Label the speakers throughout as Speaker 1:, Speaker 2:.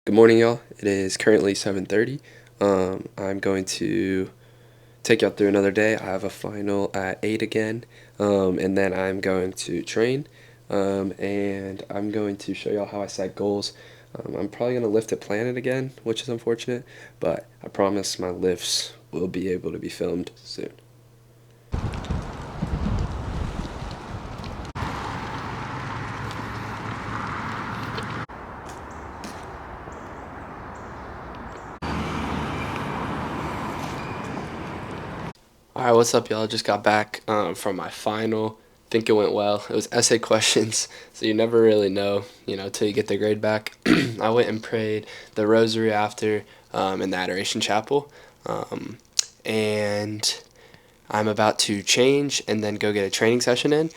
Speaker 1: Good morning, y'all. It is currently 7:30. I'm going to take y'all through another day. I have a final at 8 again, and then I'm going to train, and I'm going to show y'all how I set goals. I'm probably going to lift at Planet again, which is unfortunate, but I promise my lifts will be able to be filmed soon. Alright, what's up, y'all? Just got back from my final. Think it went well. It was essay questions, so you never really know, till you get the grade back. I went and prayed the rosary after in the Adoration Chapel, and I'm about to change and then go get a training session in.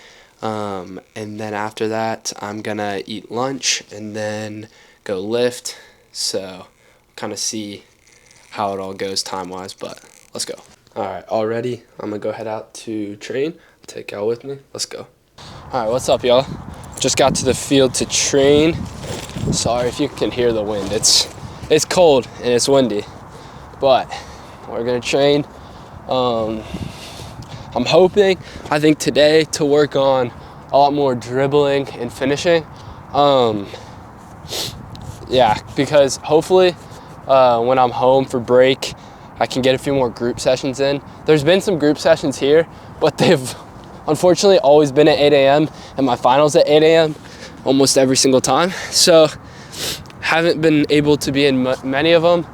Speaker 1: And then after that, I'm gonna eat lunch and then go lift. So, kind of see how it all goes time-wise, but let's go. Alright, all ready? I'm gonna go head out to train. Take y'all with me. Let's go. Alright, what's up, y'all? Just got to the field to train. Sorry if you can hear the wind. It's cold and it's windy, but we're gonna train. I'm hoping, I think today, to work on a lot more dribbling and finishing. Yeah, because hopefully when I'm home for break, I can get a few more group sessions in. There's been some group sessions here, but they've unfortunately always been at 8 a.m. and my finals at 8 a.m. almost every single time. So haven't been able to be in many of them,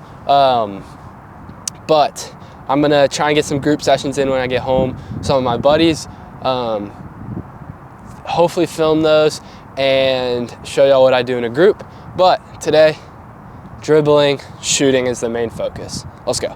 Speaker 1: but I'm gonna try and get some group sessions in when I get home. Some of my buddies, hopefully film those and show y'all what I do in a group. But today, dribbling, shooting is the main focus. Let's go.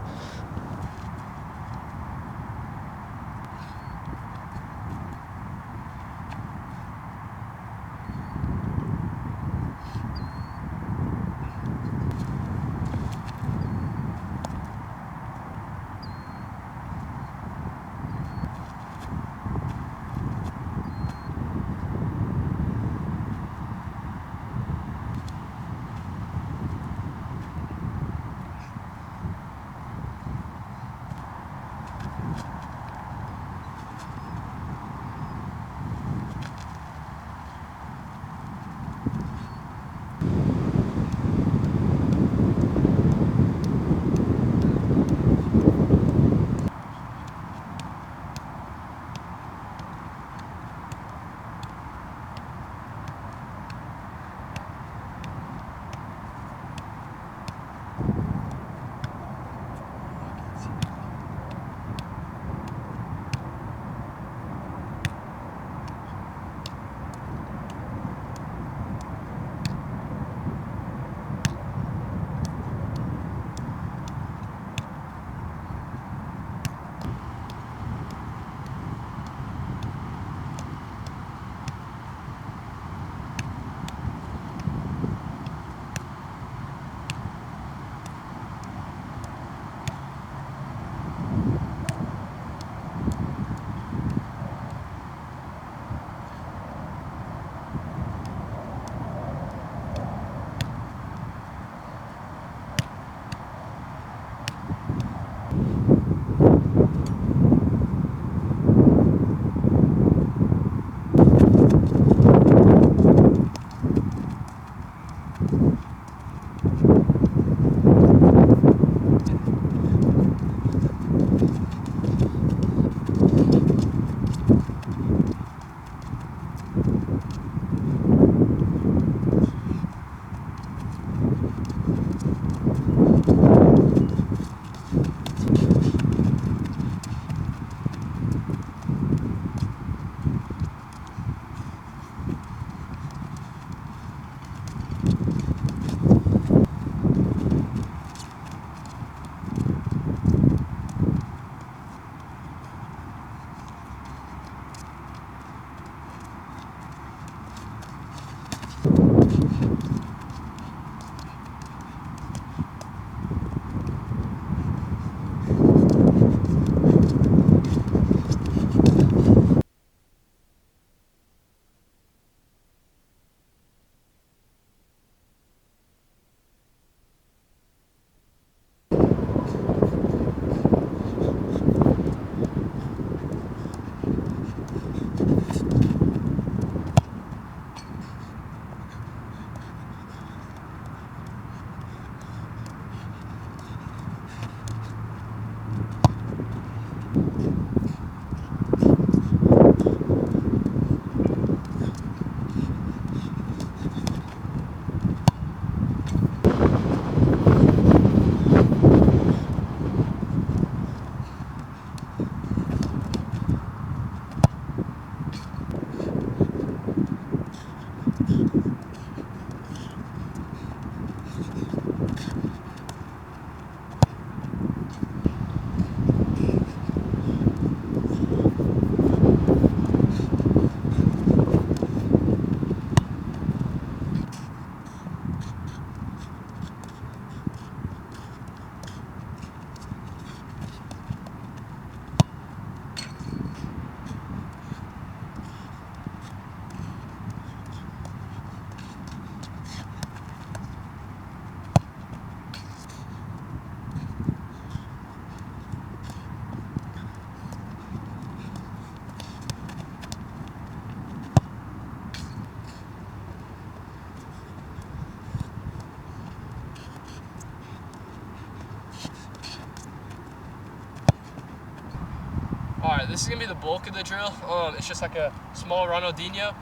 Speaker 2: Alright, this is going to be the bulk of the drill. It's just like a small Ronaldinho.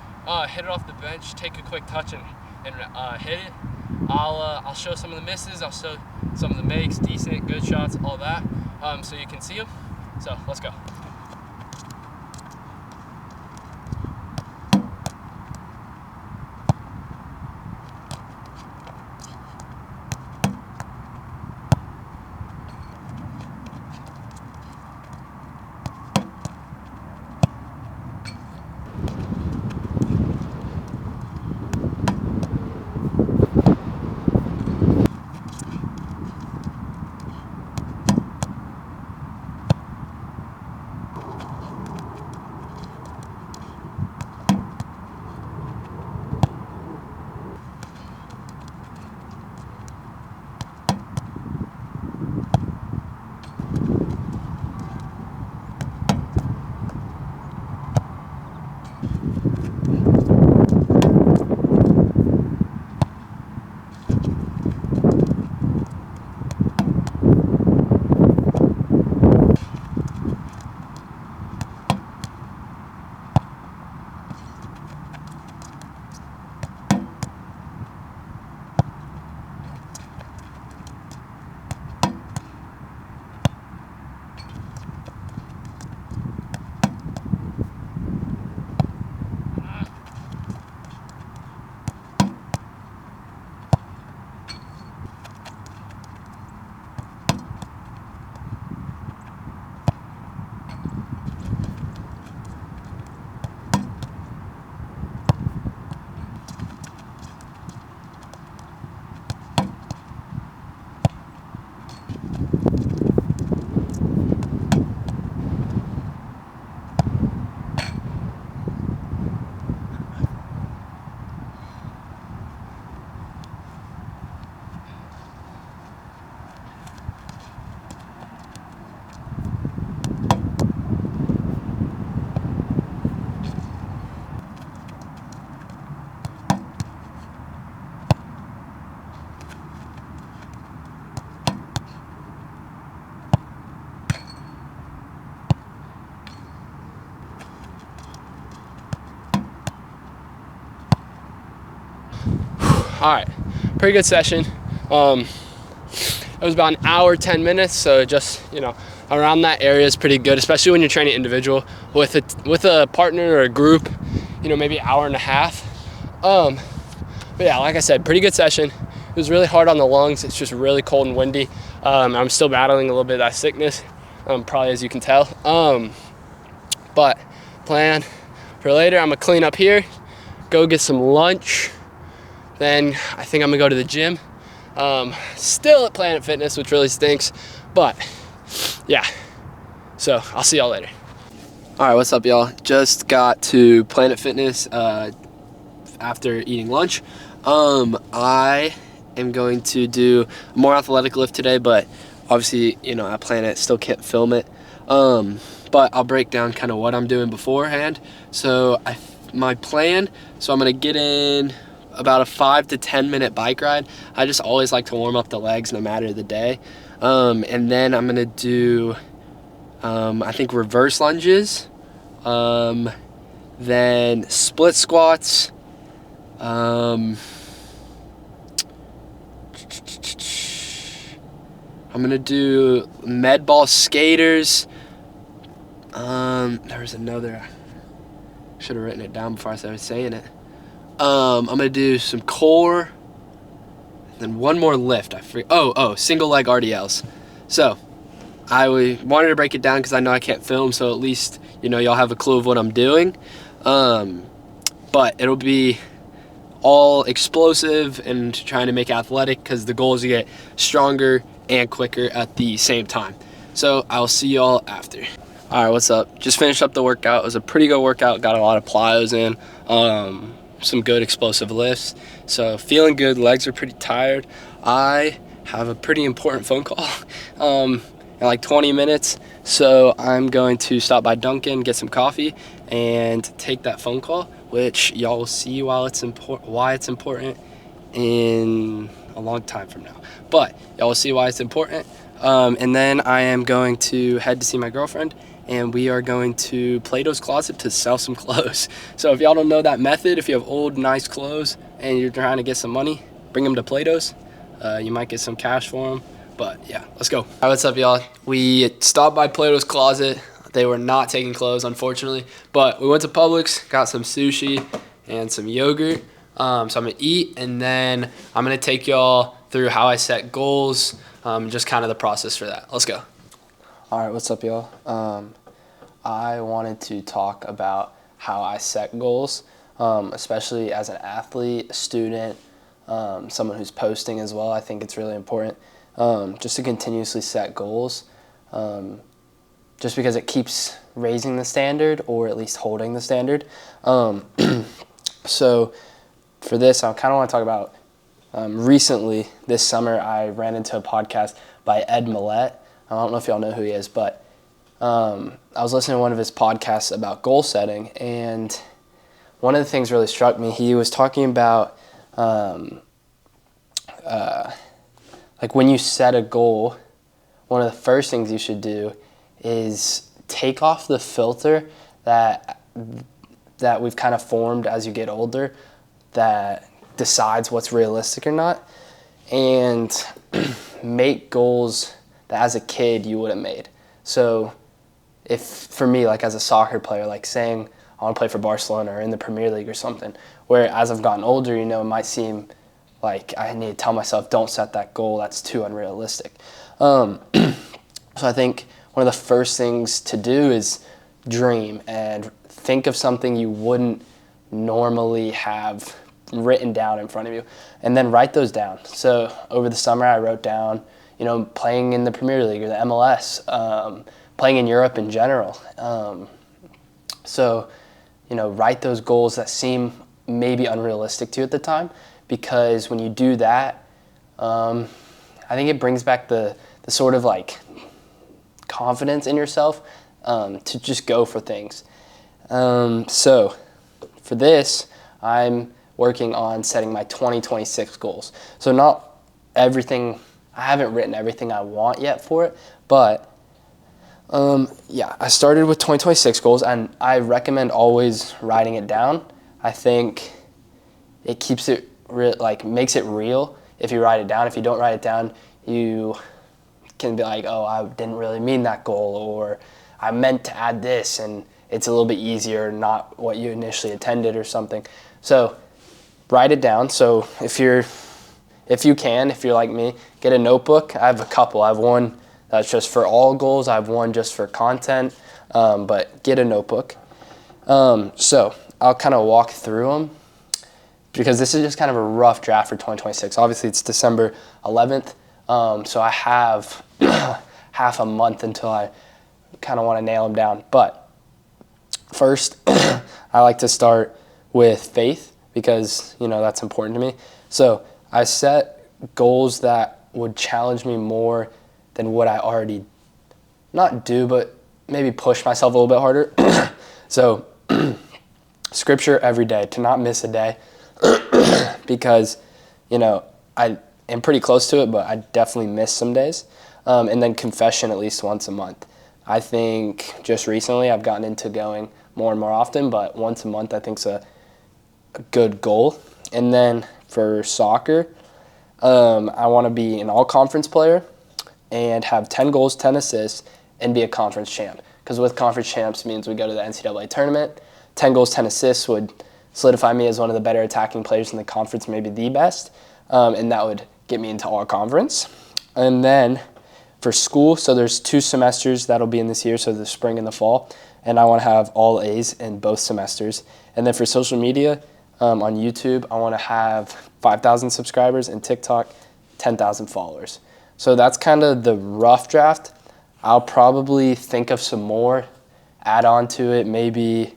Speaker 2: Hit it off the bench, take a quick touch and hit it. I'll show some of the misses, I'll show some of the makes, decent, good shots, all that, so you can see them. So let's go. All right, pretty good session. It was about an hour, 10 minutes, so just, around that area is pretty good, especially when you're training individual. With a partner or a group, maybe an hour and a half. But yeah, like I said, pretty good session. It was really hard on the lungs. It's just really cold and windy. I'm still battling a little bit of that sickness, probably as you can tell. But plan for later, I'm gonna clean up here, go get some lunch. Then I think I'm gonna go to the gym. Still at Planet Fitness, which really stinks, but yeah. So I'll see y'all later.
Speaker 1: All right, what's up, y'all? Just got to Planet Fitness after eating lunch. I am going to do a more athletic lift today, but obviously, at Planet still can't film it. But I'll break down kind of what I'm doing beforehand. So my plan, so I'm gonna get in about a 5 to 10 minute bike ride. I just always like to warm up the legs no matter the day. And then I'm gonna do, I think reverse lunges, then split squats, I'm gonna do med ball skaters. There was another, should have written it down before I started saying it. I'm gonna do some core. I
Speaker 2: then one more lift. Single leg RDLs. So I wanted to break it down because I know I can't film, so at least y'all have a clue of what I'm doing. But it'll be all explosive and trying to make athletic because the goal is to get stronger and quicker at the same time. So I'll see y'all after. All right, what's up? Just finished up the workout. It was a pretty good workout. Got a lot of plyos in, some good explosive lifts. So feeling good. Legs are pretty tired. I have a pretty important phone call in like 20 minutes. So I'm going to stop by Dunkin', get some coffee, and take that phone call, which y'all will see why it's important in a long time from now. But y'all will see why it's important. And then I am going to head to see my girlfriend, and we are going to Plato's Closet to sell some clothes. So if y'all don't know that method, if you have old, nice clothes and you're trying to get some money, bring them to Plato's. You might get some cash for them. But yeah, let's go. All right, what's up, y'all? We stopped by Plato's Closet. They were not taking clothes, unfortunately. But we went to Publix, got some sushi and some yogurt. So I'm going to eat, and then I'm going to take y'all through how I set goals, just kind of the process for that. Let's go. All right, what's up, y'all? I wanted to talk about how I set goals, especially as an athlete, a student, someone who's posting as well. I think it's really important just to continuously set goals, just because it keeps raising the standard or at least holding the standard. So for this, I kind of want to talk about recently this summer I ran into a podcast by Ed Millett. I don't know if y'all know who he is, but I was listening to one of his podcasts about goal setting, and one of the things really struck me. He was talking about like when you set a goal, one of the first things you should do is take off the filter that we've kind of formed as you get older that decides what's realistic or not, and make goals that as a kid you would have made. So if for me, like as a soccer player, like saying I want to play for Barcelona or in the Premier League or something, where as I've gotten older, it might seem like I need to tell myself, don't set that goal, that's too unrealistic. So I think one of the first things to do is dream and think of something you wouldn't normally have written down in front of you, and then write those down. So over the summer I wrote down, playing in the Premier League or the MLS, playing in Europe in general. So write those goals that seem maybe unrealistic to you at the time, because when you do that, I think it brings back the sort of like confidence in yourself to just go for things. So for this, I'm working on setting my 2026 goals. So not everything, I haven't written everything I want yet for it, but I started with 2026 goals, and I recommend always writing it down. I think it keeps it makes it real if you write it down. If you don't write it down, you can be like, oh, I didn't really mean that goal, or I meant to add this, and it's a little bit easier, not what you initially intended or something. So write it down. So if you're like me, get a notebook. I have a couple. I have one that's just for all goals. I have one just for content, but get a notebook. So I'll kind of walk through them, because this is just kind of a rough draft for 2026. Obviously, it's December 11th, so I have half a month until I kind of want to nail them down. But first, I like to start with faith, because that's important to me. So I set goals that would challenge me more than what I already not do, but maybe push myself a little bit harder. So scripture every day, to not miss a day, because I am pretty close to it, but I definitely miss some days. And then confession at least once a month. I think just recently I've gotten into going more and more often, but once a month I think is a good goal. And then for soccer, I want to be an all-conference player and have 10 goals, 10 assists, and be a conference champ. Because with conference champs means we go to the NCAA tournament. 10 goals, 10 assists would solidify me as one of the better attacking players in the conference, maybe the best. And that would
Speaker 3: get me into our conference. And then for school, so there's 2 semesters that'll be in this year, so the spring and the fall, and I want to have all A's in both semesters. And then for social media, on YouTube, I want to have 5,000 subscribers, and TikTok, 10,000 followers. So that's kind of the rough draft. I'll probably think of some more, add on to it, maybe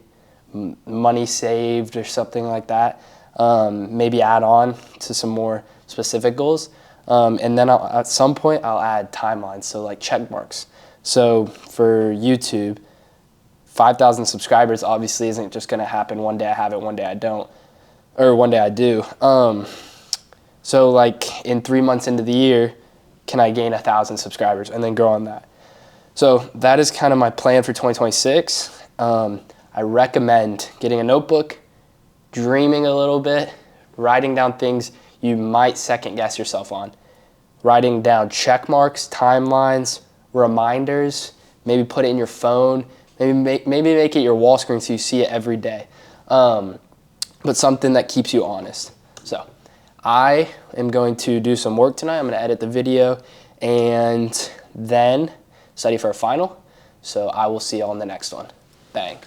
Speaker 3: money saved or something like that. Maybe add on to some more specific goals. And then at some point, I'll add timelines, so like check marks. So for YouTube, 5,000 subscribers obviously isn't just going to happen one day I have it, one day I don't, or one day I do. So like in 3 months into the year, can I gain 1,000 subscribers and then grow on that? So that is kind of my plan for 2026. I recommend getting a notebook, dreaming a little bit, writing down things you might second guess yourself on, writing down check marks, timelines, reminders, maybe put it in your phone, maybe make it your wall screen so you see it every day, but something that keeps you honest. So I am going to do some work tonight. I'm going to edit the video and then study for a final. So I will see you on the next one. Bang.